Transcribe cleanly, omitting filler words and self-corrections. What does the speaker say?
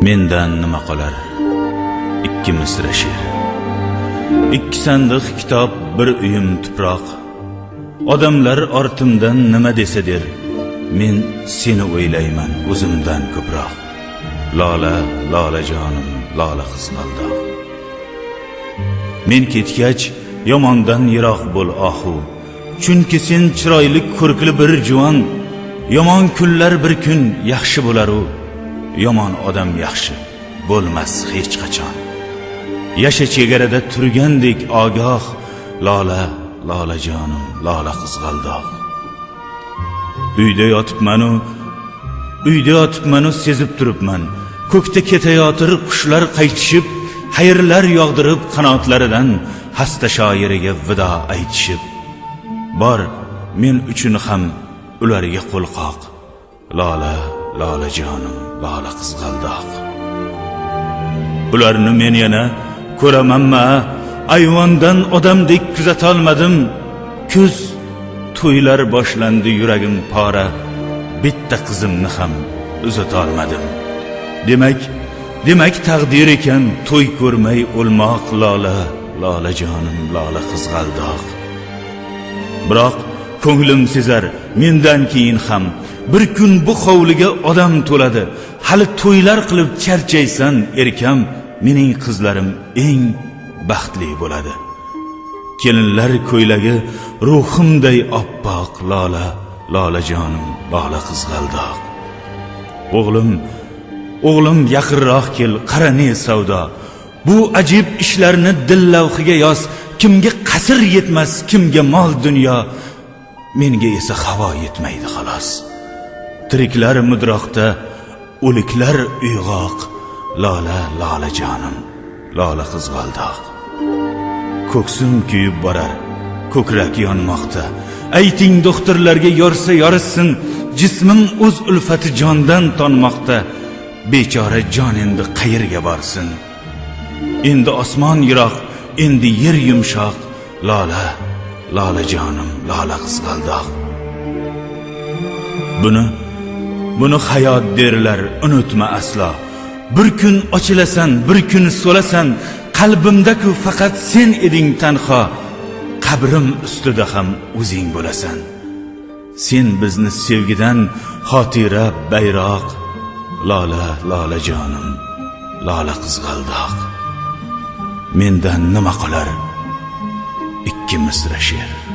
Mendan nima qolar? Ikki misra she'r. Ikki sandiq kitob, bir uyum tuproq. Odamlar ortimdan nima desadir, men seni o'ylayman o'zimdan ko'proq. Lola, lola jonim, lola qizg'aldoq. Men ketgach yomondan yiroq bo'l ohu. Chunki sen chiroyli ko'rkli bir juvon. Yomon kunlar bir kun yaxshi bo'lar u. Yomon odam yaxshi bo'lmas hech qachon. Yasha chegarada turgandek ogoh. Lola, lola jonim, lola qizg'aldoq. Uyda yotibman-u sezib turibman. Ko'kda ketayotir qushlar qaytishib, xayrlar yog'dirib qanotlaridan hasta shoiriga vido aytishib. Bor men uchun ham ularga qo'lqoq. Lola, lola jonim, lola qizg'aldoq. Ularni men yana ko'ramanma, ayvondan odamdek kuzatolmadim. Kuz to'ylar boshlandi, yuragim pora, bitta qizimni ham uzatolmadim. Demak taqdir ekan to'y ko'rmay o'lmoq. Lola, lola jonim, lola qizg'aldoq. Biroq ko'nglim sezar mendan keyin ham bir kun bu hovliga odam to'ladi. Hali to'ylar qilib charchaysan erkam, mening qizlarim eng baxtli bo'ladi. Kelinlar ko'ylagi ruhimday oppoq. Lola, lola jonim, lola qizg'aldoq. O'g'lim yaqinroq kel, qara ne savdo. Bu ajib ishlarni dil lavhiga yoz. Kimga qasr yetmas, kimga mol dunyo, menga esa havo yetmaydi xolos. Tiriklar mudroqda, o'liklar uyg'oq. Lola, lola jonim, lola qizg'aldoq. Ko'ksim kuyib borar, ko'krak yonmoqda. Ayting doktorlarga yorsa yorishsin, jismim o'z ulfati jondan tonmoqda. Bechora jon endi qayerga borsin? Endi osmon yiroq, endi yer yumshoq. Lola, lola jonim, lola qizg'aldoq. Buni hayot derlar, unutma aslo. Bir kun ochilasan, bir kun so'lasan. Qalbimda-ku faqat sen eding tanho. Qabrim ustida ham o'zing bo'lasan. Sen bizni sevgidan xotira bayroq. Lola, lola jonim, lola qizg'aldoq. Mendan nima qolar? Ikki misra she'r.